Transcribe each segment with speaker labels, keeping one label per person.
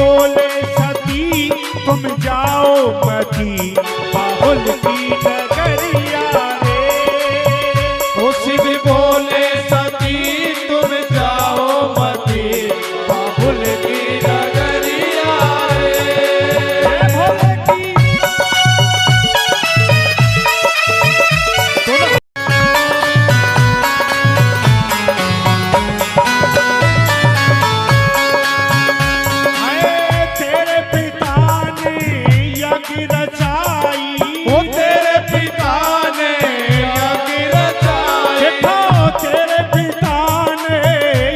Speaker 1: बोले सती तुम जाओ मती बाबुल की नगरिया रे।
Speaker 2: ओ शिव बोले सती तुम जाओ मती बाबुल की नगरिया रे।
Speaker 1: भोले की तेरे पिता ने यज्ञ रचाई।
Speaker 2: ओ तेरे पिता ने यज्ञ रचाई।
Speaker 1: देखो तेरे पिता ने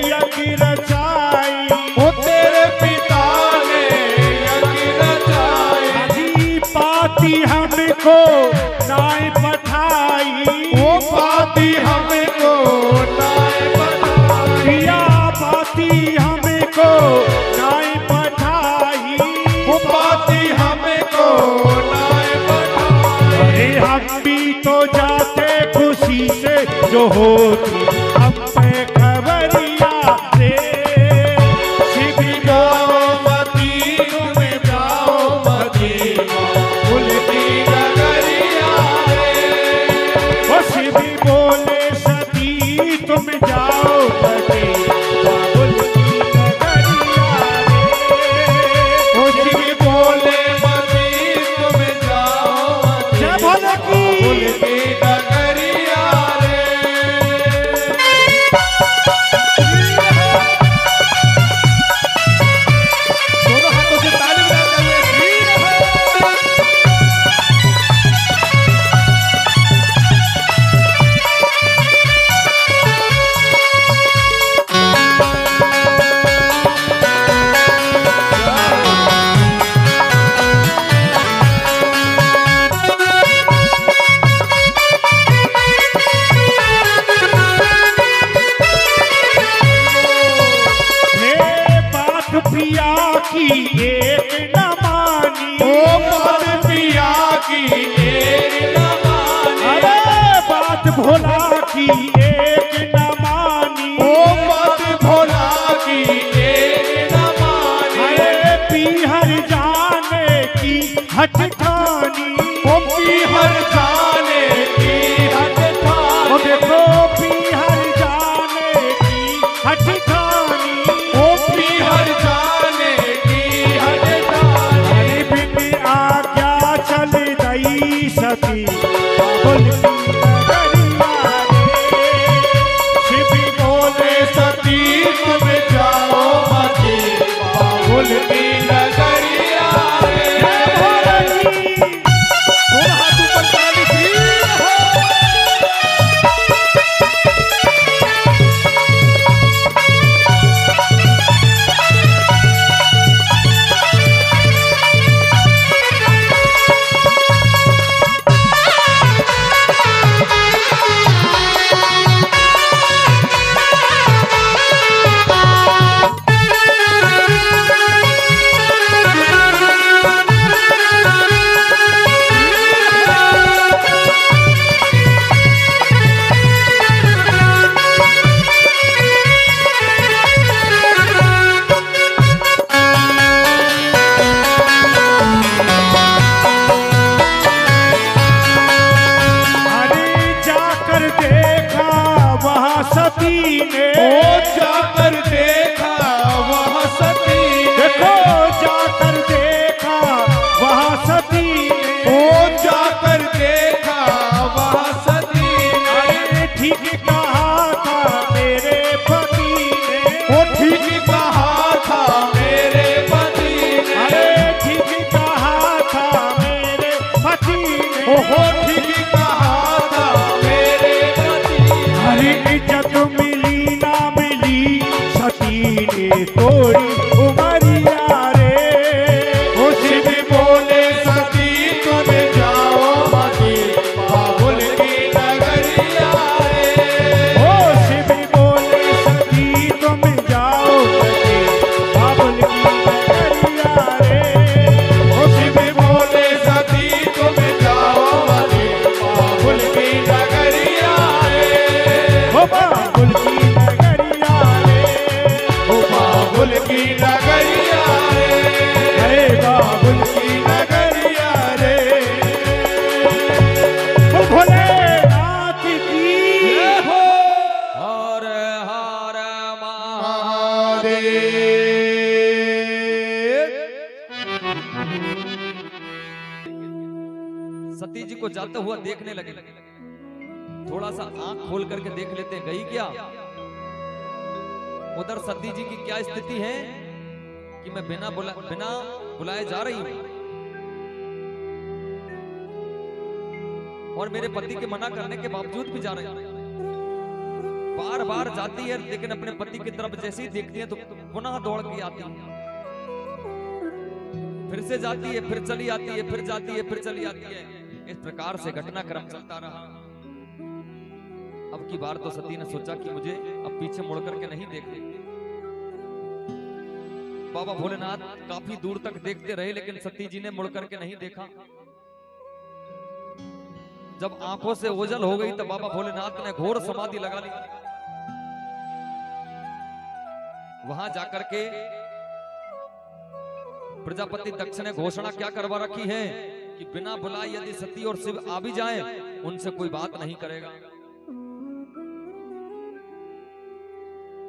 Speaker 1: यज्ञ रचाई।
Speaker 2: ओ तेरे पिता ने यज्ञ रचाई।
Speaker 1: जी पाती हमको नाय पठाई।
Speaker 2: ओ पाती हमको नाय पठाई।
Speaker 1: पिया पाती हमको नाय पठाई।
Speaker 2: ओ पाती हमको नाय पठाई।
Speaker 1: अरे हम भी तो जाते खुशी से जो होती हम पे खबरिया रे।
Speaker 2: शिव जाओ मती तुम जाओ मती बाबुल की नगरिया रे।
Speaker 1: वो शिव बोले सती तुम जाओ मती बाबुल की नगरिया रे।
Speaker 2: ओ शिव बोले मती तुम जाओ मती
Speaker 1: जय भोले की।
Speaker 2: बाबुल की नगरिया रे। दोनों हाथों से ताली बजाते हुए श्री हो।
Speaker 1: हे बात पिया की एक न मानी।
Speaker 2: ओ बात पिया की एक न मानी।
Speaker 1: अरे बात भोला की एक न मानी।
Speaker 2: ओ बात भोला की एक न मानी।
Speaker 1: अरे पीहर जाने की हट ठानी।
Speaker 2: ओ पीहर जाने की हट ठानी।
Speaker 1: वो देखो पीहर जाने की हट ठानी।
Speaker 2: ओ पीहर जाने की हट ठानी।
Speaker 1: हरि बिन आज्ञा चल गई सती बाबुल की नगरिया रे।
Speaker 2: शिव बोले सती तुम जाओ मती बाबुल की नगरिया रे।
Speaker 1: जय भोले की।
Speaker 2: दोनों हाथ ऊपर ताली श्री हो।
Speaker 3: सती जी को जाता हुआ देखने लगे। थोड़ा सा आंख खोल करके देख लेते, गई क्या? उधर सती जी की क्या स्थिति है कि मैं बिना बुलाए जा रही हूं और मेरे पति के मना करने के बावजूद भी जा रही हूं। बार बार जाती है, लेकिन अपने पति की तरफ जैसे ही देखती है तो पुनः दौड़ के आती है, फिर से जाती है, फिर चली आती है, फिर जाती है, फिर चली आती है। इस प्रकार से घटनाक्रम चलता रहा। अब की बार तो सती ने सोचा कि मुझे अब पीछे मुड़ करके नहीं देखते। बाबा भोलेनाथ काफी दूर तक देखते रहे, लेकिन सती जी ने मुड़ करके नहीं देखा। जब आंखों से ओझल हो गई तो बाबा भोलेनाथ ने घोर समाधि लगा ली। वहां जाकर के प्रजापति दक्ष ने घोषणा क्या करवा रखी है कि बिना बुलाए यदि सती और शिव आ भी जाएं, उनसे कोई बात नहीं करेगा,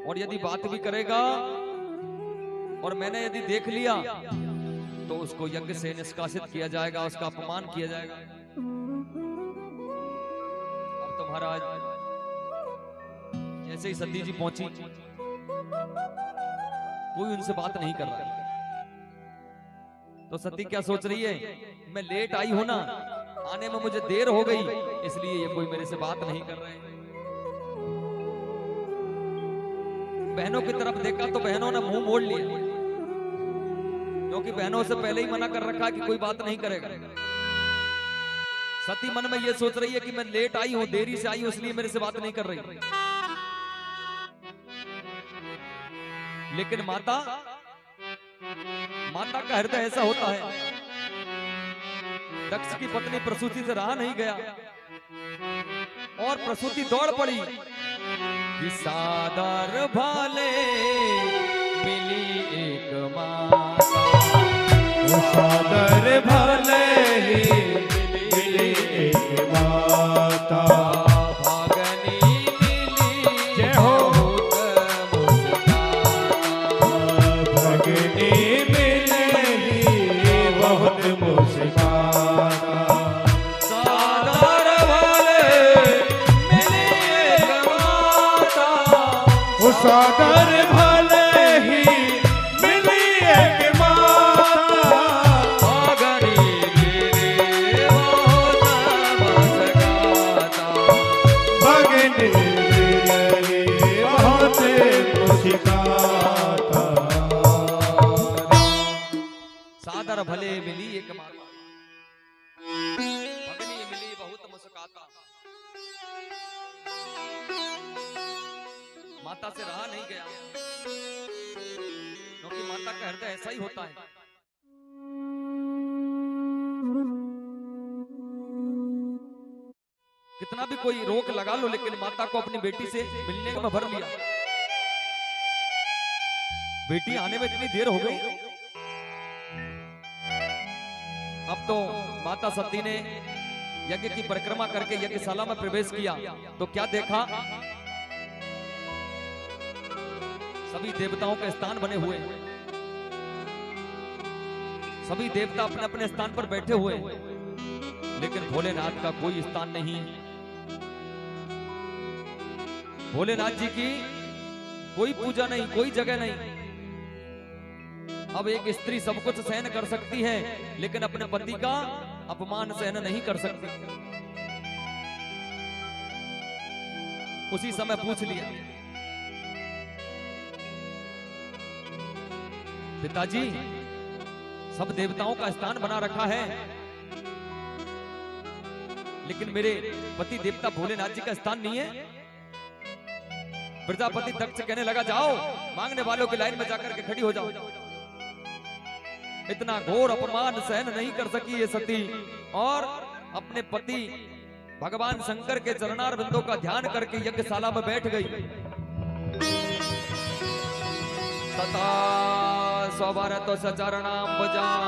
Speaker 3: और यदि बात भी करेगा और मैंने यदि देख लिया तो उसको यज्ञ से निष्कासित किया जाएगा, उसका अपमान किया जाएगा। अब तो महाराज जैसे ही सती जी पहुंची, कोई उनसे बात नहीं कर रहा। तो सती क्या सोच रही है, मैं लेट आई हूं ना, आने में मुझे देर हो गई, इसलिए ये कोई मेरे से बात नहीं कर रहे हैं। बहनों की तरफ देखा तो बहनों ने मुंह मोड़ लिया, क्योंकि बहनों से पहले ही मना कर रखा कि कोई बात नहीं करेगा। सती मन में ये सोच रही है कि मैं लेट आई हूं, देरी से आई हूं, इसलिए मेरे से बात नहीं कर रही। लेकिन माता का हृदय ऐसा होता है, दक्ष की पत्नी प्रसूति से रहा नहीं गया और प्रसूति दौड़ पड़ी कि सादर भाले मिली एक माता,
Speaker 1: सादर भले ही मिली एक माता,
Speaker 3: भागनी मिली
Speaker 1: जय हो भगनी मिली बहुत मुस्काता,
Speaker 3: सादर भाले मिली एक माता,
Speaker 1: सादर भले ही मिली एक माता,
Speaker 3: भागनी मिली बहुत मुस्काता,
Speaker 1: भगनी मिली बहुत मुस्काता।
Speaker 3: सादर भले मिली एक माता, भगनी मिली बहुत मुस्काता। माता से रहा नहीं गया, क्योंकि माता का हृदय ऐसा ही होता है। कितना भी कोई रोक लगा लो, लेकिन माता को अपनी बेटी से मिलने में भर लिया। बेटी आने में इतनी देर हो गई। अब तो माता सती ने यज्ञ की परिक्रमा करके यज्ञशाला में प्रवेश किया, तो क्या देखा, सभी देवताओं के स्थान बने हुए, सभी देवता अपने अपने स्थान पर बैठे हुए, लेकिन भोलेनाथ का कोई स्थान नहीं। भोलेनाथ जी की कोई पूजा नहीं, कोई जगह नहीं। अब एक स्त्री सब कुछ सहन कर सकती है, लेकिन अपने पति का अपमान सहन नहीं कर सकती। उसी समय पूछ लिया, पिताजी सब देवताओं का स्थान बना रखा है, लेकिन मेरे पति देवता भोलेनाथ जी का स्थान नहीं है। प्रजापति दक्ष कहने लगा, जाओ मांगने वालों की लाइन में जाकर के खड़ी हो जाओ। इतना घोर अपमान सहन नहीं कर सकी ये सती, और अपने पति भगवान शंकर के चरणार बिंदों का ध्यान करके यज्ञशाला में बैठ गई। तथा स्वभरत सचरणाम्बुजां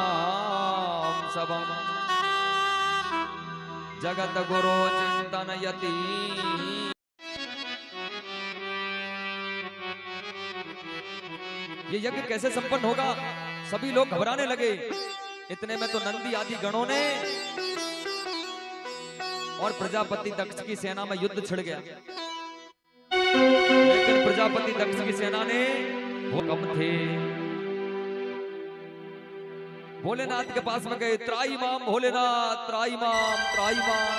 Speaker 3: सबं जगत गुरो चिंतनयति। ये यज्ञ कैसे संपन्न होगा, सभी लोग घबराने लगे। इतने में तो नंदी आदि गणों ने और प्रजापति दक्ष की सेना में युद्ध छिड़ गया। लेकिन प्रजापति दक्ष की सेना ने वो कम थे, भोलेनाथ के पास में गए, त्राई माम भोलेनाथ, त्राई माम, त्राई माम,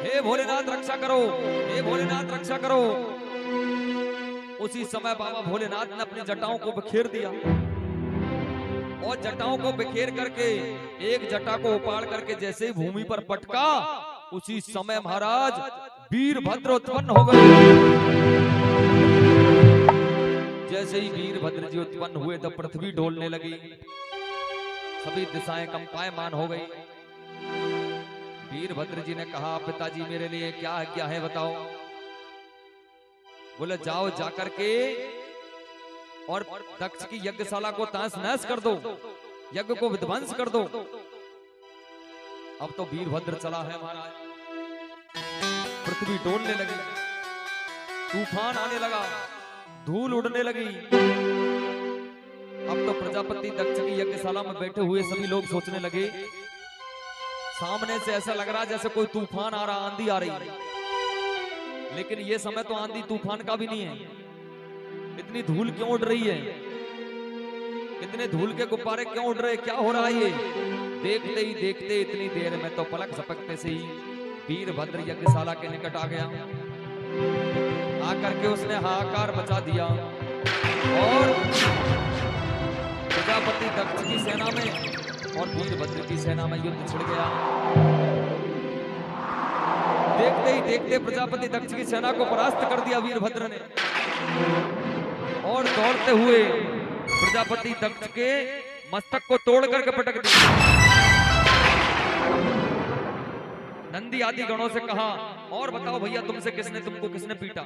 Speaker 3: हे भोलेनाथ रक्षा करो, हे भोलेनाथ रक्षा करो। उसी समय बाबा भोलेनाथ ने अपनी जटाओं को बिखेर दिया और जटाओं को बिखेर करके एक जटा को उपाड़ करके जैसे ही भूमि पर पटका, उसी समय महाराज वीरभद्र उत्पन्न हो गए। जैसे ही वीरभद्र जी उत्पन्न हुए तो पृथ्वी डोलने लगी, सभी दिशाएं कंपायमान हो गई। वीरभद्र जी ने कहा, पिताजी मेरे लिए क्या है बताओ। बोले जाओ जाकर के और दक्ष की यज्ञशाला को तहस नहस कर दो, यज्ञ को विध्वंस कर दो। अब तो वीरभद्र चला है महाराज, पृथ्वी डोलने लगी, तूफान आने लगा, धूल उड़ने लगी। अब तो प्रजापति दक्ष की यज्ञशाला में बैठे हुए सभी लोग सोचने लगे, सामने से ऐसा लग रहा जैसे कोई तूफान आ रहा, आंधी आ रही है, लेकिन ये समय तो आंधी तूफान का भी नहीं है। इतनी धूल क्यों उड़ रही है, इतने धूल के गुब्बारे क्यों उड़ रहे, क्या हो रहा है ये? देखते ही देखते इतनी देर में तो पलक झपकते से ही वीरभद्र यज्ञशाला के निकट आ गया। आकर के उसने हाहाकार मचा दिया और प्रजापति दक्ष की सेना में और वीरभद्र की सेना में युद्ध छिड़ गया। देखते ही देखते प्रजापति दक्ष की सेना को परास्त कर दिया वीरभद्र ने और दौड़ते हुए प्रजापति दक्ष के मस्तक को तोड़ करके पटक दिया। नंदी आदि गणों से कहा, और बताओ भैया तुमको किसने पीटा,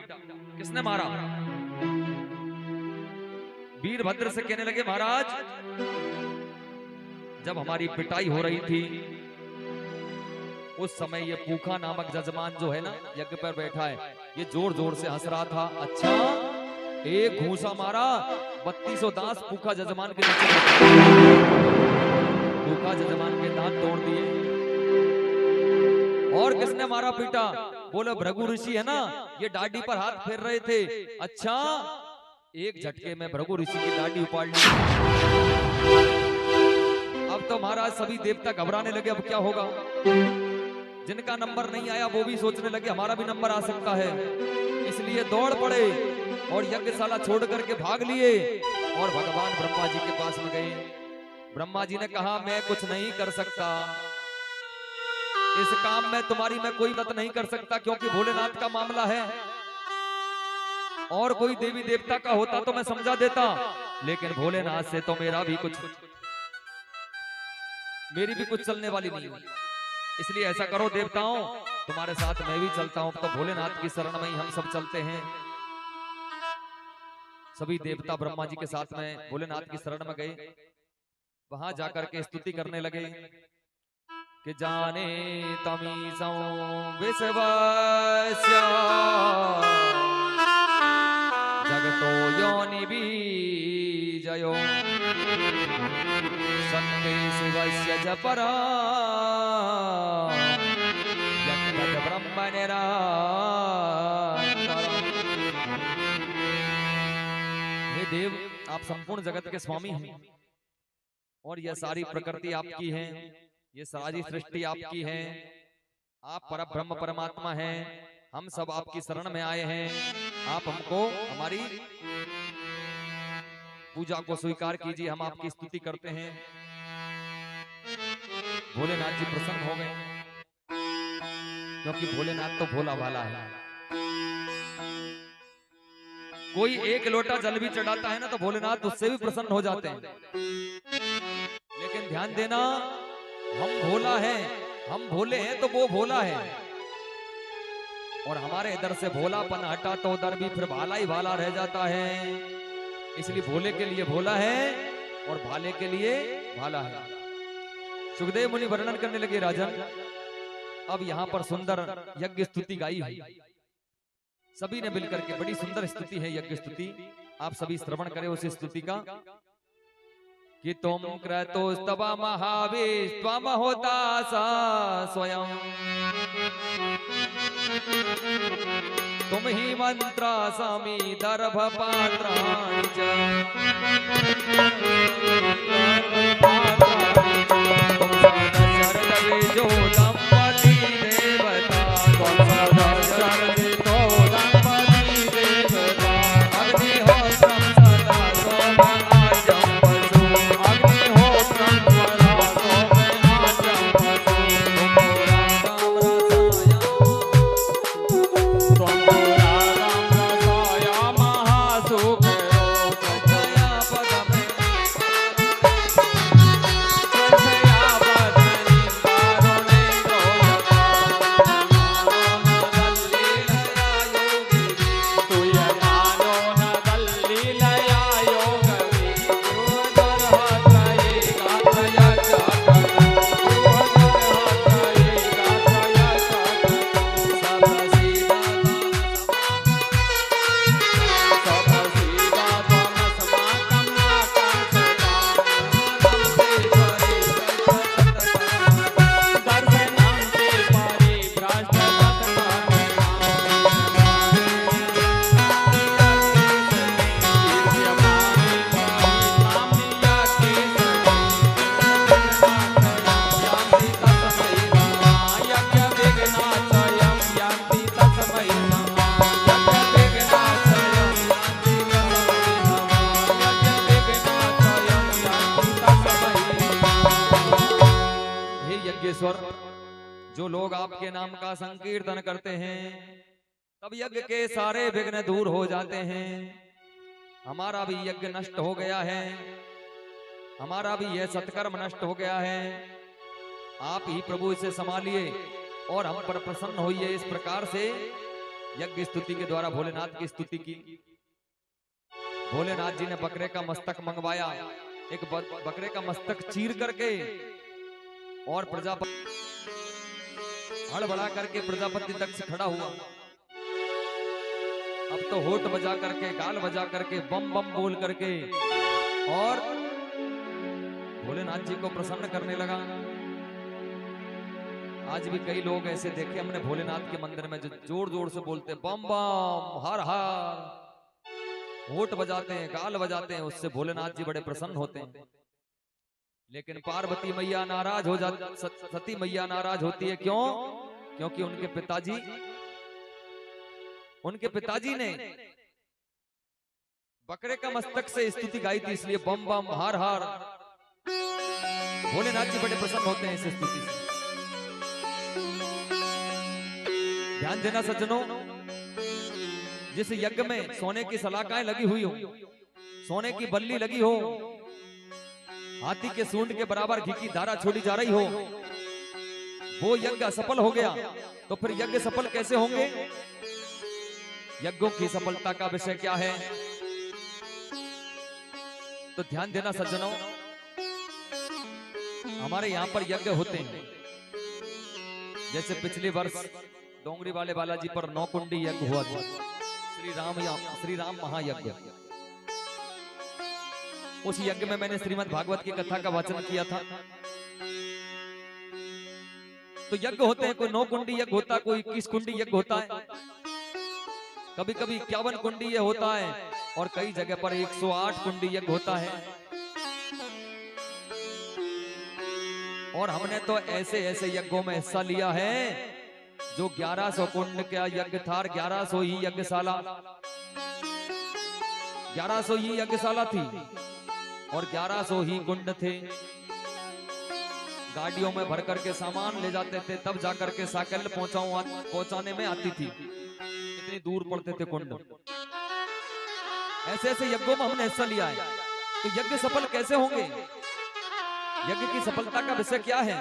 Speaker 3: किसने मारा? वीरभद्र से कहने लगे, महाराज जब हमारी पिटाई हो रही थी उस समय ये पूखा नामक जजमान जो है ना यज्ञ पर बैठा है, ये जोर जोर से हंस रहा था। अच्छा, एक घूसा मारा, 3200 दांत पूखा जजमान के नीचे, पूखा जजमान के दांत तोड़ दिए। और किसने मारा पीटा? बोले भृगु ऋषि है ना, ये दाढ़ी पर हाथ फेर रहे थे। अच्छा, एक झटके में भृगु ऋषि की दाढ़ी उपाड़ ली। अब तो महाराज सभी देवता घबराने लगे, अब क्या होगा? जिनका नंबर नहीं आया वो भी सोचने लगे हमारा भी नंबर आ सकता है, इसलिए दौड़ पड़े और यज्ञशाला छोड़ करके भाग लिए और भगवान ब्रह्मा जी के पास में गए। ब्रह्मा जी ने कहा, मैं कुछ नहीं कर सकता, इस काम में तुम्हारी मैं कोई मदद नहीं कर सकता, क्योंकि भोलेनाथ का मामला है। और कोई देवी देवता का होता तो मैं समझा देता, लेकिन भोलेनाथ से तो मेरी भी कुछ चलने वाली नहीं है। इसलिए ऐसा करो देवताओं, तुम्हारे साथ मैं भी चलता हूं। तो भोलेनाथ की शरण में ही हम सब चलते हैं। सभी देवता ब्रह्मा जी के साथ में भोलेनाथ की शरण में गए। वहां जाकर के स्तुति करने लगे कि जाने तमीसं विश्वस्य जगतो योनि बीजयो सत्ते शिवस्य च परा यत्तद् ब्रह्म निराकारम्। हे देव, आप संपूर्ण जगत के स्वामी हैं और यह सारी प्रकृति आपकी है, ये सारी सृष्टि आपकी है। आप परब्रह्म परमात्मा हैं, हम सब आपकी शरण में आए हैं। आप हमको हमारी पूजा को स्वीकार कीजिए, हम आपकी स्तुति करते हैं। भोलेनाथ जी प्रसन्न हो गए, क्योंकि भोलेनाथ तो भोला भाला है। कोई एक लोटा जल भी चढ़ाता है ना तो भोलेनाथ उससे भी प्रसन्न हो जाते हैं। लेकिन ध्यान देना, हम भोला है, हम भोले हैं तो वो भोला है, और हमारे इधर से भोलापन हटा तो उधर भी फिर भाला ही भाला रह जाता है। इसलिए भोले के लिए भोला है और भाले के लिए भाला है। सुखदेव मुनि वर्णन करने लगे, राजन अब यहाँ पर सुंदर यज्ञ स्तुति गाई है, सभी ने मिलकर के बड़ी सुंदर स्तुति है, यज्ञ स्तुति। आप सभी श्रवण करें उस स्तुति का। कि तुम क्रतुस्तव महाविस्त्वम होता सा स्वयं, तुम ही मंत्र समी दर्भ पात्राणि च, तुम सदा शरद जो दंपति देवता, तुम सदा शरद तो दंपति देवता, अग्निहोत्रम सदा सोम आजम वसु, अग्निहोत्रम सदा सोम आजम वसु, तुम रागम रसाया महासुख प्रजया पदम प्रजया पदनि कारुणेन्द्रो तुयमानो न दल्लीलया योगवी, गृहधर्हत्रये गात्रया चाकरु, गृहधर्हत्रये गात्रया चाकरु, सभसीदा त्वमस्माकं आकाशता, दर्शनं ते हे यज्ञेश्वर, जो लोग आपके नाम का संकीर्तन करते हैं तब यज्ञ के सारे विघ्न दूर हो जाते हैं। हमारा भी यज्ञ नष्ट हो गया है, हमारा भी यह सत्कर्म नष्ट हो गया है। आप ही प्रभु इसे संभालिए और हम पर प्रसन्न होइए। इस प्रकार से यज्ञ स्तुति के द्वारा भोलेनाथ की स्तुति की। भोलेनाथ जी ने बकरे का मस्तक मंगवाया, एक बकरे का मस्तक चीर करके और प्रजापति हड़बड़ा करके प्रजापति दक्ष खड़ा हुआ। अब तो होठ बजा करके, गाल बजा करके, बम बम बोल करके और भोलेनाथ जी को प्रसन्न करने लगा। आज भी कई लोग ऐसे देखे हमने भोलेनाथ के मंदिर में जो जोर जोर से बोलते बम बम हर हर, होठ बजाते हैं, गाल बजाते हैं, उससे भोलेनाथ जी बड़े प्रसन्न होते हैं। लेकिन पार्वती मैया नाराज हो जाती, सती मैया नाराज होती है। क्यों? क्योंकि उनके पिताजी ने बकरे का मस्तक से स्तुति गाई थी, इसलिए बम बम हार हार। भोलेनाथ जी बड़े प्रसन्न होते हैं इस स्तुति से। ध्यान देना सज्जनों, जिस यज्ञ में सोने की सलाखाएं लगी हुई हो, सोने की बल्ली लगी हो, हाथी के सूंड के बराबर घी की धारा छोड़ी जा रही हो, वो यज्ञ असफल हो गया तो फिर यज्ञ सफल कैसे होंगे? यज्ञों की सफलता का विषय क्या है? तो ध्यान देना सज्जनों, हमारे यहाँ पर यज्ञ होते हैं। जैसे पिछले वर्ष डोंगरी वाले बालाजी पर 9 कुंडी यज्ञ हुआ था, श्री राम महायज्ञ। उस यज्ञ में मैंने श्रीमद् भागवत की कथा का वाचन किया था। तो यज्ञ होते हैं, कोई 9 कुंडी यज्ञ होता है, कोई 21 कुंडी यज्ञ होता है, कभी कभी 51 कुंडी यज्ञ होता है और कई जगह पर 108 कुंडी यज्ञ होता है। और हमने तो ऐसे ऐसे यज्ञों में हिस्सा लिया है जो 1100 कुंड का यज्ञ था, 1100 ही यज्ञशाला, 1100 ही यज्ञशाला थी और 1100 ही कुंड थे। गाड़ियों में भर करके सामान ले जाते थे, तब जाकर के साइकिल पहुंचाने में आती थी, इतनी दूर पड़ते थे कुंड। ऐसे ऐसे यज्ञों में हमने हिस्सा लिया है। तो यज्ञ सफल कैसे होंगे? यज्ञ की सफलता का विषय क्या है?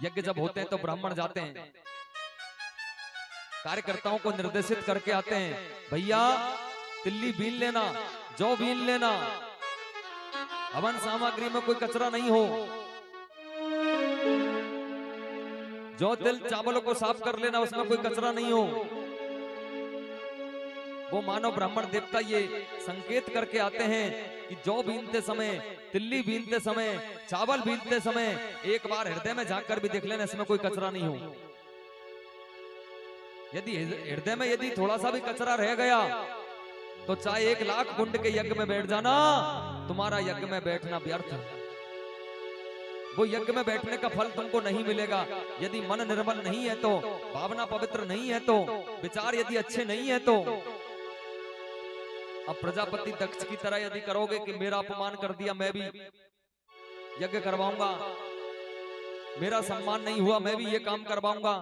Speaker 3: यज्ञ जब होते हैं तो ब्राह्मण जाते हैं, कार्यकर्ताओं को निर्देशित करके आते हैं, भैया तिल्ली बीन लेना, जौ बीन लेना, हवन सामग्री में कोई कचरा नहीं हो, जौ तिल चावलों को साफ कर लेना, उसमें कोई कचरा नहीं हो। वो मानव ब्राह्मण देवता ये संकेत करके आते हैं कि जौ बीनते समय, तिल्ली बीनते समय, चावल बीनते समय एक बार हृदय में झांक कर भी देख लेना, इसमें कोई कचरा नहीं हो। यदि हृदय में यदि थोड़ा सा भी कचरा रह गया तो चाहे 1 लाख कुंड के यज्ञ में बैठ जाना, तुम्हारा यज्ञ में बैठना व्यर्थ है। वो यज्ञ में बैठने का फल तुमको नहीं मिलेगा। यदि मन निर्मल नहीं है तो, भावना पवित्र नहीं है तो, विचार यदि अच्छे नहीं है तो। अब प्रजापति दक्ष की तरह यदि करोगे कि मेरा अपमान कर दिया, मैं भी यज्ञ करवाऊंगा, मेरा सम्मान नहीं हुआ, मैं भी ये काम करवाऊंगा,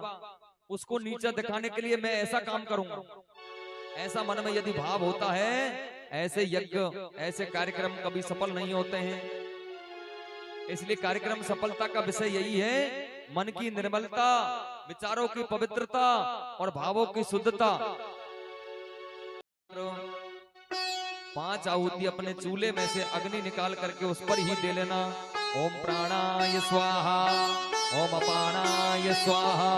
Speaker 3: उसको नीचा दिखाने के लिए मैं ऐसा काम करूंगा, ऐसा मन में यदि भाव होता है, ऐसे यज्ञ, ऐसे कार्यक्रम कभी सफल नहीं होते हैं। इसलिए कार्यक्रम सफलता का विषय यही है, मन की निर्मलता, विचारों की पवित्रता और भावों की शुद्धता। 5 आहुति अपने चूल्हे में से अग्नि निकाल करके उस पर ही दे लेना। ओम प्राणाय स्वाहा, ओम अपानाय स्वाहा,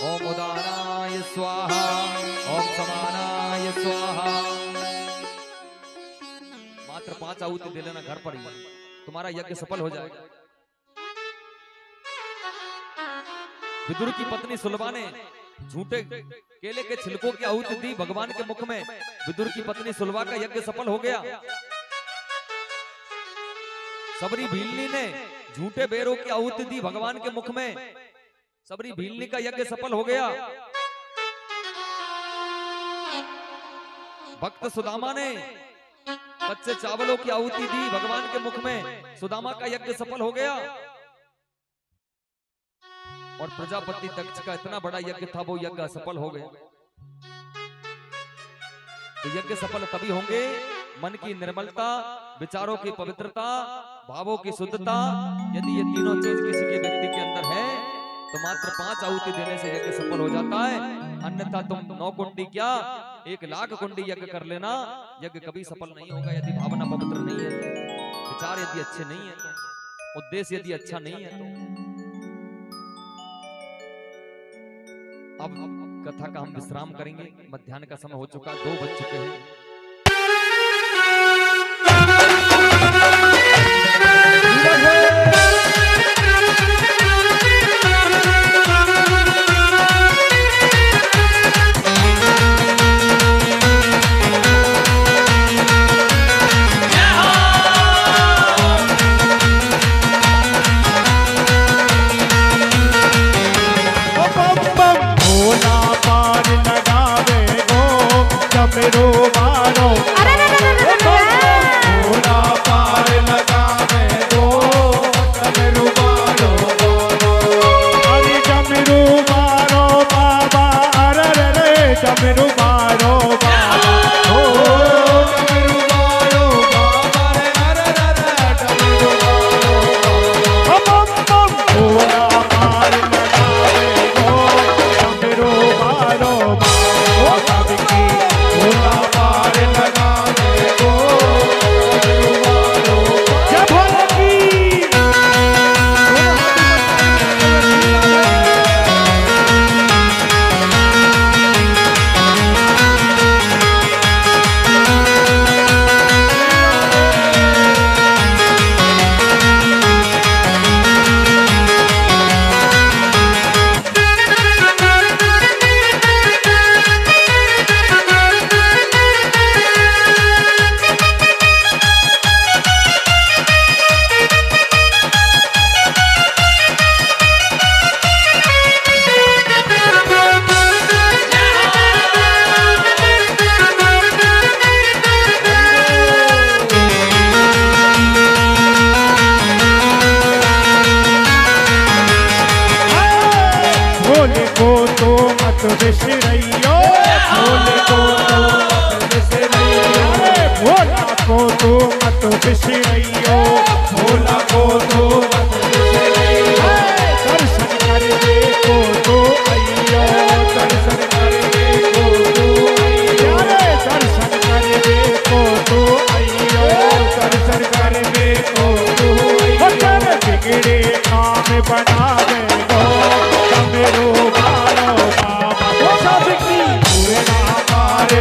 Speaker 3: ओम उदानाय स्वाहा, ओम समानाय स्वाहा। मात्र 5 आहुति दे लेना घर पर ही, तुम्हारा यज्ञ सफल हो जाएगा। विदुर की पत्नी सुलभा ने झूठे केले के छिलकों की आहुति दी भगवान के मुख में। विदुर की पत्नी सुलभा का यज्ञ सफल हो गया। सबरी भीलनी ने झूठे बेरों की आहुति दी भगवान के मुख में। सबरी भीलनी का यज्ञ सफल हो गया। भक्त सुदामा ने कच्चे चावलों की आहुति दी भगवान के मुख में। सुदामा का यज्ञ सफल हो गया। और प्रजापति दक्ष का इतना बड़ा यज्ञ था, वो यज्ञ असफल हो गया। तो यज्ञ सफल तभी होंगे मन की निर्मलता, विचारों की पवित्रता, भावों की शुद्धता। यदि ये तीनों चीज किसी के व्यक्ति के अंदर है तो मात्र 5 आहुति देने से यज्ञ सफल हो जाता है। अन्यथा तुम 9 कुंडी क्या 1 लाख कुंडी यज्ञ कर लेना, यज्ञ कभी सफल नहीं होगा। यदि भावना पवित्र नहीं है तो, विचार यदि अच्छे नहीं है तो, उद्देश्य यदि अच्छा नहीं है तो। अब कथा का हम विश्राम करेंगे। मध्याह्न का समय हो चुका, 2 बज चुके हैं।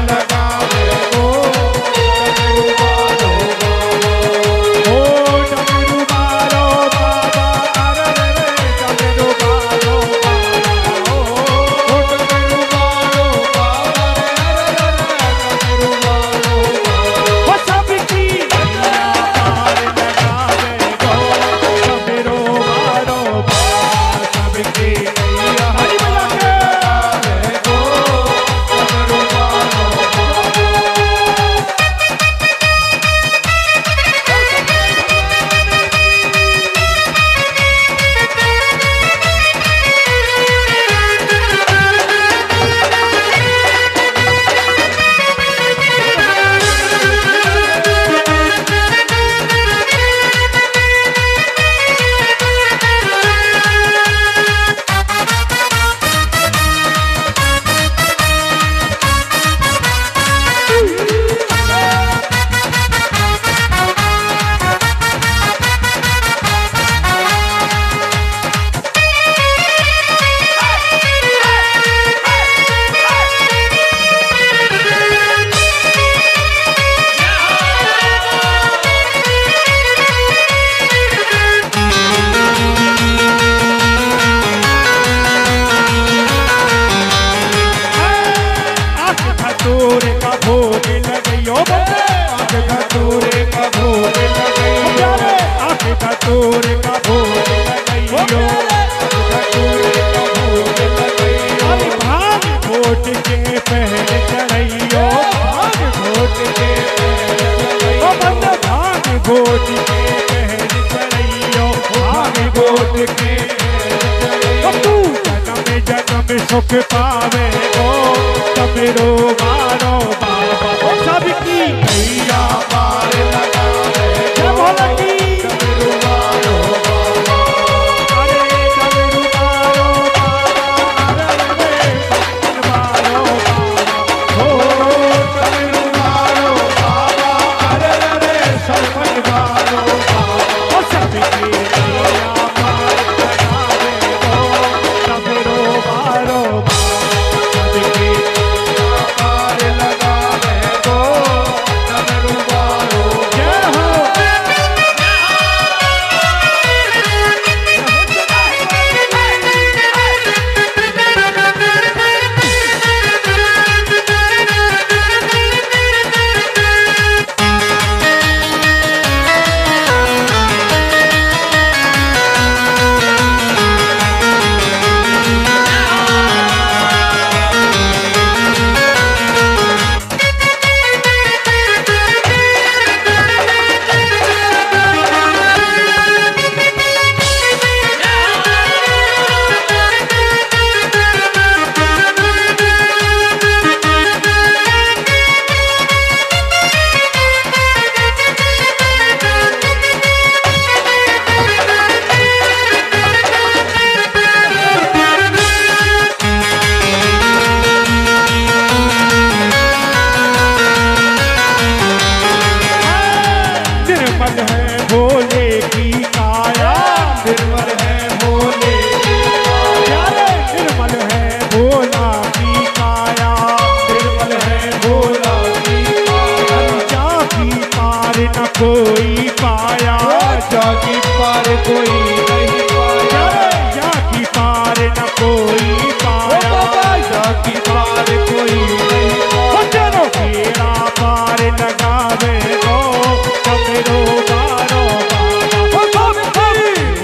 Speaker 2: लगा
Speaker 1: गोद के बहन चढ़ैयो
Speaker 2: भांग गोद के
Speaker 1: तू जन्म जन्म सुख पावे गो तमरो मारो बाबा सबकी
Speaker 2: नैया पार लगावे
Speaker 1: जय भोला की
Speaker 2: डमरू वालो बाबा
Speaker 1: अरे डमरू मारो बाबा अरे मारो बाबा हो
Speaker 2: डमरू वालो बाबा अरे रे
Speaker 1: सरपंच मारो बाबा ओ सबकी नैया पार लगावे गो तमरो मारो बाबा सबकी
Speaker 2: पार लगावे गो डमरू वालो
Speaker 1: जय हो निर्मल है भोले की काया
Speaker 2: निर्मल है भोले
Speaker 1: प्यारे निर्मल है भोला की काया
Speaker 2: निर्मल है भोला की
Speaker 1: जाकी पार न कोई पाया
Speaker 2: जाकी पार कोई नहीं पाया
Speaker 1: प्यारे जाकी पार न कोई पाया
Speaker 2: जाकी पार कोई नहीं
Speaker 1: हो चलो तेरा पार लगावे गो तमरो मारो बाबा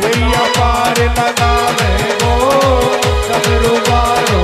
Speaker 2: भैया पार लगावे गो डमरू वालो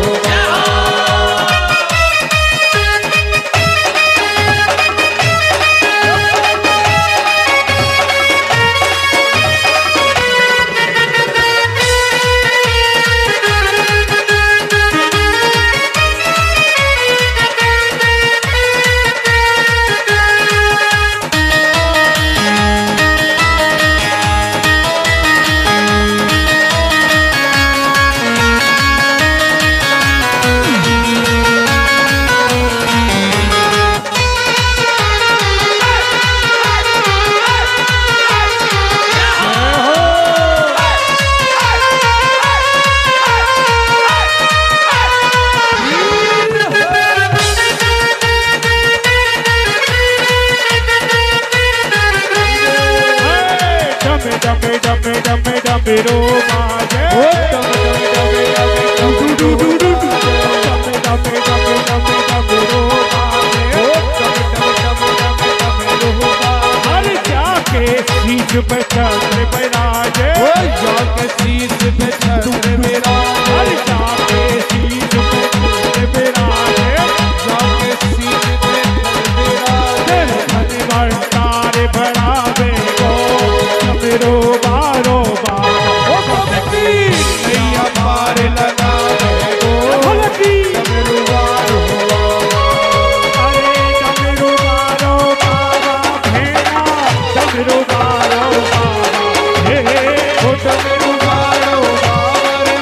Speaker 1: डमे डमे डमे डमे डमेरो माजे
Speaker 2: ओ डम डम डम डम डम डम
Speaker 1: डमे डमे डमे डमे डमेरो माजे हर जाके सीज पे चढ़ बैराजे
Speaker 2: जाके शीश पे छत्र मेरा
Speaker 1: हर जाके सीज पे चढ़ बैराजे
Speaker 2: जाके शीश पे छत्र मेरा
Speaker 1: तेरे धन भंडार भरावे गो तमरो मारो बाबा
Speaker 2: नैया पार लगावे गो
Speaker 1: भलकी
Speaker 2: डमरू वालो
Speaker 1: अरे डमरू मारो बाबा भेड़ा डमरू मारो बाबा हे
Speaker 2: डमरू वालो बाबा रे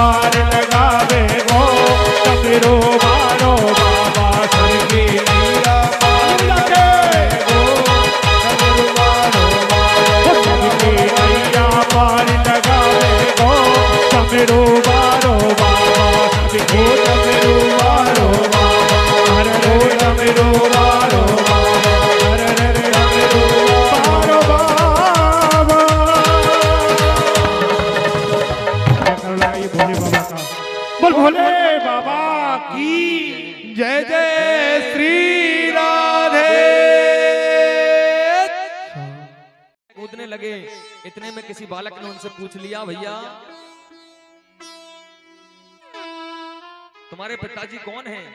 Speaker 1: पार लगावे गो डमरू मारो बाबा सबकी नैया पार लगावे गो डमरू मारो बाबा सबकी नैया पार लगावे गो डमरू मारो बाबा सबकी डमरू मारो बाबा हर रो डमरू मारो बाबा हर रे डमरू मारो बाबा। भोले बाबा का बोल भोले बाबा की
Speaker 2: जय जय श्री राधे।
Speaker 3: कूदने लगे, इतने में किसी बालक ने उनसे पूछ लिया, भैया तुम्हारे पिताजी कौन हैं?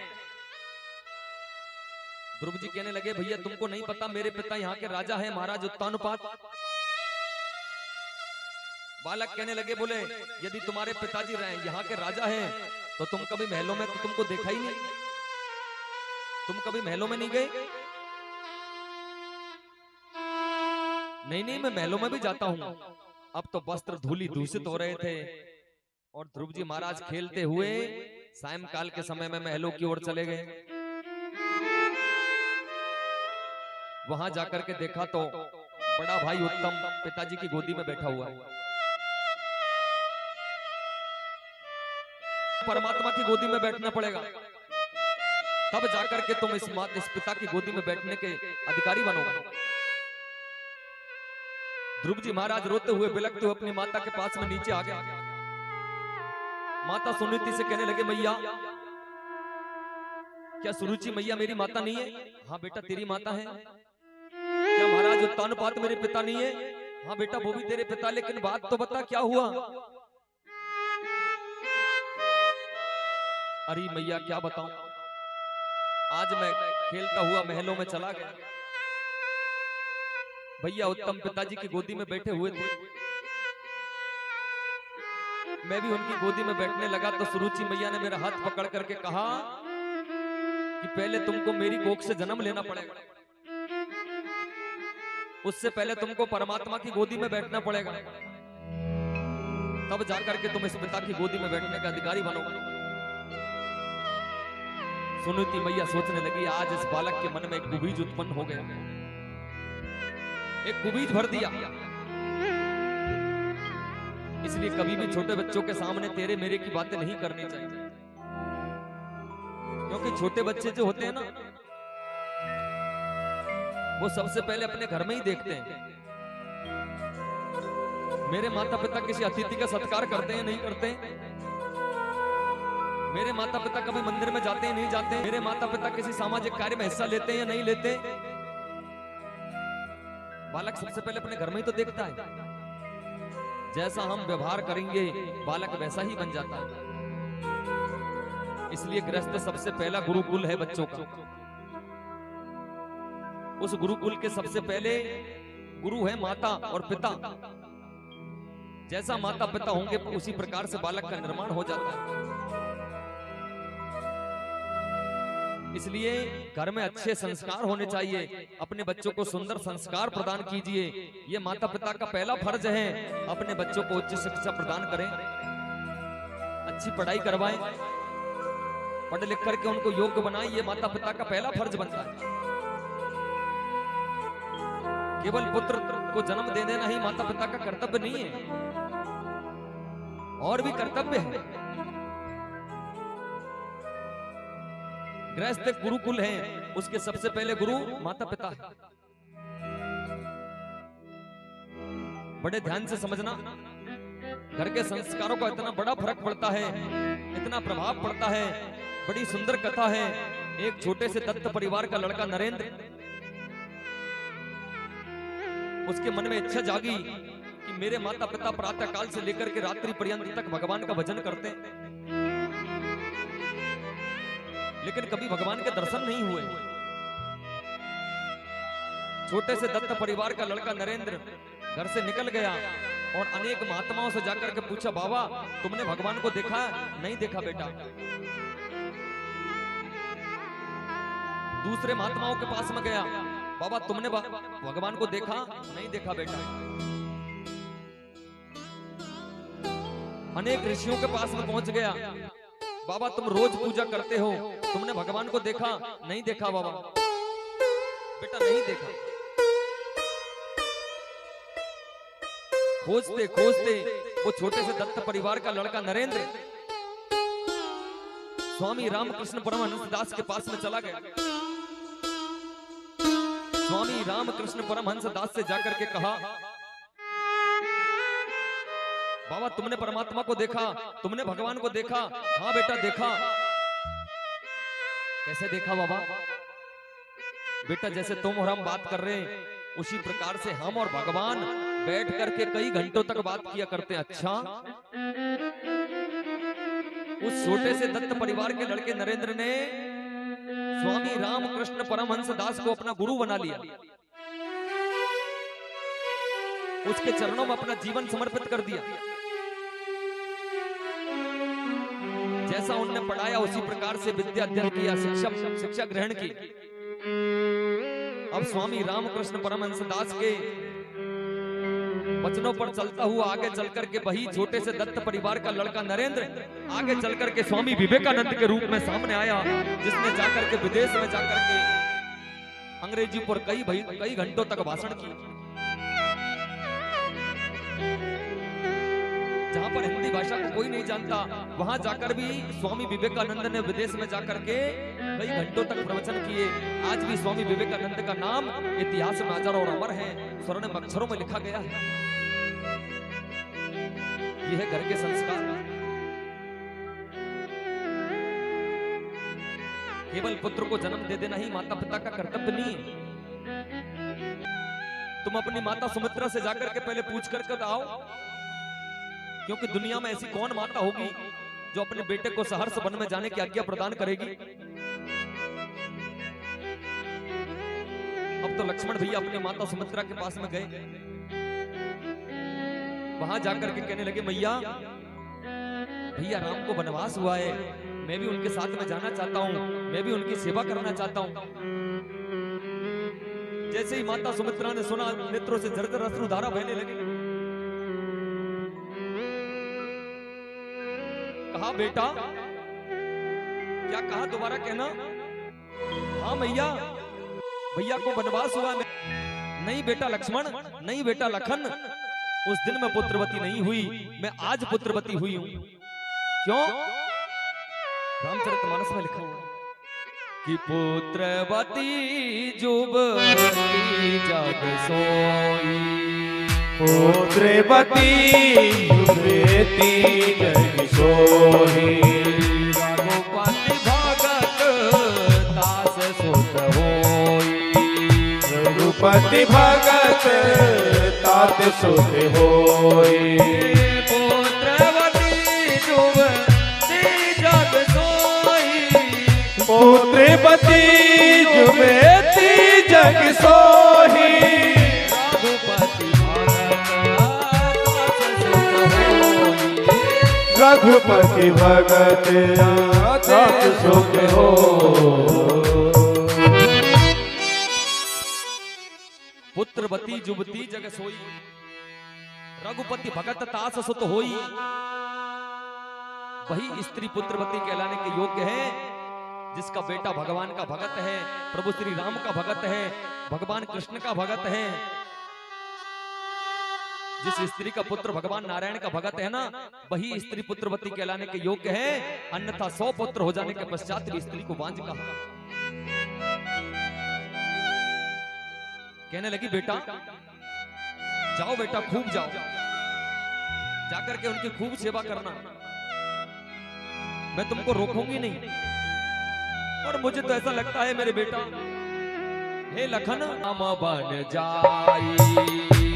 Speaker 3: ध्रुव जी कहने लगे, भैया तुमको नहीं पता, मेरे पिता यहाँ के राजा हैं, महाराज उत्तानुपात। बालक कहने लगे, बोले यदि तुम्हारे पिताजी यहाँ के राजा हैं तो तुम कभी महलों में, तो तुमको देखा ही नहीं, तुम कभी महलों में नहीं गए? नहीं नहीं, मैं महलों में भी जाता हूं। अब तो वस्त्र धूली दूषित हो रहे थे और ध्रुव जी महाराज खेलते हुए सायंकाल के समय में महलों की ओर चले गए। वहां जाकर के देखा तो बड़ा भाई उत्तम पिताजी की गोदी में बैठा हुआ है। परमात्मा की गोदी में बैठना पड़ेगा, तब जाकर के तुम इस पिता की गोदी में बैठने के अधिकारी बनोगे। ध्रुव जी महाराज रोते हुए बिलखते हुए अपनी माता के पास में नीचे आ गया। माता सुनीति से कहने लगे, मैया क्या सुरुचि मैया मेरी माता नहीं है? हाँ बेटा तेरी माता है। क्या महाराज उत्तानुपात मेरे पिता नहीं है? हाँ बेटा वो भी तेरे पिता, लेकिन बात तो बता क्या हुआ? अरे मैया क्या बताऊं, आज मैं खेलता हुआ महलों में चला गया। भैया उत्तम पिताजी की गोदी में बैठे हुए थे, मैं भी उनकी गोदी में बैठने लगा तो सुरुचि मैया ने मेरा हाथ पकड़ करके कहा कि पहले तुमको मेरी कोख से जन्म लेना पड़ेगा, उससे पहले तुमको परमात्मा की गोदी में बैठना पड़ेगा, तब जाकर के तुम इस पिता की गोदी में बैठने का अधिकारी बनोगे। सुनीति मैया सोचने लगी, आज इस बालक के मन में एक कुबीज उत्पन्न हो गया, एक कुबीज भर दिया। इसलिए कभी भी छोटे बच्चों के सामने तेरे मेरे की बातें नहीं करनी चाहिए, क्योंकि छोटे बच्चे जो होते हैं ना, वो सबसे पहले अपने घर में ही देखते हैं मेरे माता पिता किसी अतिथि का सत्कार करते हैं नहीं करते हैं, मेरे माता पिता कभी मंदिर में जाते हैं नहीं जाते, मेरे माता पिता किसी सामाजिक कार्य में हिस्सा लेते हैं या नहीं लेते। बालक सबसे पहले अपने घर में ही तो देखता है, जैसा हम व्यवहार करेंगे बालक वैसा ही बन जाता है। इसलिए गृहस्थ सबसे पहला गुरुकुल है बच्चों का। उस गुरुकुल के सबसे पहले गुरु है माता और पिता। जैसा माता पिता होंगे उसी प्रकार से बालक का निर्माण हो जाता है। इसलिए घर में अच्छे संस्कार होने चाहिए, अपने बच्चों को सुंदर संस्कार प्रदान कीजिए। ये माता पिता का पहला फर्ज है, अपने बच्चों को उच्च शिक्षा प्रदान करें, अच्छी पढ़ाई करवाएं, पढ़ लिख करके उनको योग्य बनाएं। ये माता पिता का पहला फर्ज बनता है। केवल पुत्र को जन्म दे देना ही माता पिता का कर्तव्य नहीं है, और भी कर्तव्य है। गृहस्थ गुरुकुल है, उसके सबसे पहले गुरु माता पिता है। बड़े ध्यान से समझना, घर के संस्कारों का इतना बड़ा फर्क पड़ता है, इतना प्रभाव पड़ता है। बड़ी सुंदर कथा है। एक छोटे से दत्त परिवार का लड़का नरेंद्र, उसके मन में इच्छा जागी कि मेरे माता पिता प्रातः काल से लेकर के रात्रि पर्यंत तक भगवान का भजन करते हैं, लेकिन कभी भगवान के दर्शन नहीं हुए। छोटे से दत्त परिवार का लड़का नरेंद्र घर से निकल गया और अनेक महात्माओं से जाकर के पूछा, बाबा तुमने भगवान को देखा? नहीं देखा बेटा। दूसरे महात्माओं के पास में गया, बाबा तुमने भगवान को देखा? नहीं देखा बेटा। अनेक ऋषियों के पास में पहुंच गया। बाबा तुम रोज पूजा करते हो, तुमने भगवान को देखा? नहीं देखा बाबा। बेटा नहीं देखा। खोजते खोजते वो छोटे से दत्त परिवार का लड़का नरेंद्र स्वामी रामकृष्ण परमहंस दास के पास में चला गया। स्वामी रामकृष्ण परमहंस दास से जाकर के कहा, बाबा तुमने परमात्मा को देखा, तुमने भगवान को देखा? हाँ बेटा देखा। कैसे देखा बाबा? बेटा जैसे तुम और हम बात कर रहे हैं उसी प्रकार से हम और भगवान बैठ करके कई घंटों तक बात किया करते हैं। अच्छा, उस छोटे से दत्त परिवार के लड़के नरेंद्र ने स्वामी रामकृष्ण परमहंस दास को अपना गुरु बना लिया। उसके चरणों में अपना जीवन समर्पित कर दिया। जैसा उनने पढ़ाया उसी प्रकार से विद्या अध्ययन किया, शिक्षा ग्रहण की। अब स्वामी रामकृष्ण परमहंस दास के वचनों पर चलता हुआ आगे चलकर के वही छोटे से दत्त परिवार का लड़का नरेंद्र आगे चलकर के स्वामी विवेकानंद के रूप में सामने आया, जिसने जाकर के विदेश में जाकर के अंग्रेजी पर कई घंटों तक भाषण किया। जहां पर हिंदी भाषा को कोई नहीं जानता, वहां जाकर भी स्वामी विवेकानंद ने विदेश में जाकर के कई घंटों तक प्रवचन किए। आज भी स्वामी विवेकानंद का नाम इतिहास में अजर और अमर है, स्वर्णिम अक्षरों में लिखा गया है। यह है घर के संस्कार। केवल पुत्र को जन्म दे देना ही माता पिता का कर्तव्य नहीं है। तुम अपनी माता सुमित्रा से जाकर के पहले पूछ कर आओ, क्योंकि दुनिया में ऐसी कौन माता होगी जो अपने बेटे को सहर्ष वन में जाने की आज्ञा प्रदान करेगी। अब तो लक्ष्मण भैया अपनी माता सुमित्रा के पास में गए। वहां जाकर के कहने लगे, भैया राम को वनवास हुआ है, मैं भी उनके साथ में जाना चाहता हूं, मैं भी उनकी सेवा करना चाहता हूं। जैसे ही माता सुमित्रा ने सुना, नेत्रों से झरझर अश्रुधारा बहने लगी। कहा, बेटा क्या कहा, दोबारा कहना। हाँ भैया को वनवास हुआ। नहीं बेटा लक्ष्मण, नहीं बेटा लखन, उस दिन मैं पुत्रवती नहीं हुई, मैं आज पुत्रवती हुई हूं। क्यों? रामचरितमानस में लिखा हुआ कि पुत्रवती जुबती जग सोई,
Speaker 2: पुत्रवती जुबती जग सोई,
Speaker 3: रघुपति भगत दास सुत होई,
Speaker 2: रघुपति भगत तात सुत होई,
Speaker 3: पुत्रवती जुबती जग सोई,
Speaker 2: पुत्रवती जुबती जग सोई, रघुपति भगत दास सुत हो।
Speaker 3: पुत्रवती जुबती जग सोई, रघुपति भगत तास सुत होई। वही स्त्री पुत्रवती कहलाने के योग्य है जिसका बेटा भगवान का भगत है, प्रभु श्री राम का भगत है, भगवान कृष्ण का भगत है। जिस स्त्री का पुत्र भगवान नारायण का भगत है ना, वही स्त्री पुत्रवती कहलाने के योग्य है। अन्यथा 100 पुत्र हो जाने के पश्चात भी स्त्री को वांझ कहा। कहने लगी, बेटा जाओ बेटा, खूब जाओ, जाकर के उनकी खूब सेवा करना, मैं तुमको रोकूंगी नहीं। और मुझे तो ऐसा लगता है मेरे बेटा, हे लखन हम बन जाई,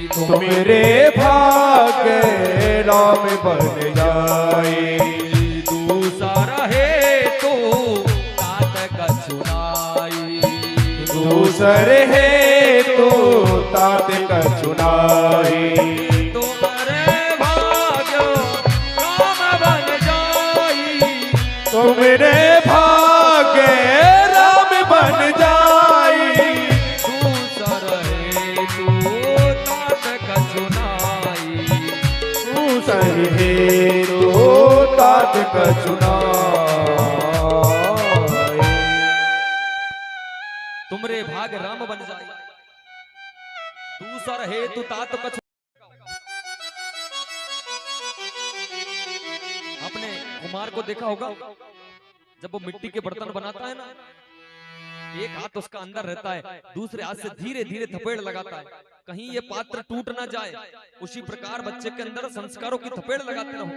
Speaker 2: तो मेरे भाग्य राम बन जाए,
Speaker 3: दूसरा है तो तात कछुनाई,
Speaker 2: दूसर है तो तात कछुनाई,
Speaker 3: तुम्हारे भाग्य राम बन जाई,
Speaker 2: तो मेरे भाग्य राम बन जाई,
Speaker 3: दूसर है तो तात कछुनाई,
Speaker 2: दूसर है तो कछु नाय।
Speaker 3: तुमरे भाग राम बन जाए, दूसर हे तु तात कछु। आपने कुमार को देखा होगा, जब वो मिट्टी के बर्तन बनाता है ना, एक हाथ उसका अंदर रहता है, दूसरे हाथ से धीरे धीरे थपेड़ लगाता है, कहीं ये पात्र टूट ना जाए। उसी प्रकार बच्चे के अंदर संस्कारों की थपेड़ लगाते रहो।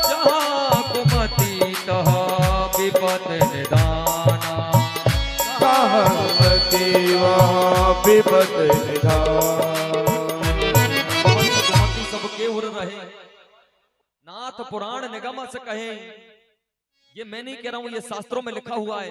Speaker 3: जहाँ कुमति तहाँ विपत निदाना,
Speaker 2: कहाँ कुमति वहाँ विपत निधान।
Speaker 3: कुमति सबके उर रहे, नाथ पुराण निगम से कहे। ये मैं नहीं कह रहा हूं, ये शास्त्रों में लिखा हुआ है।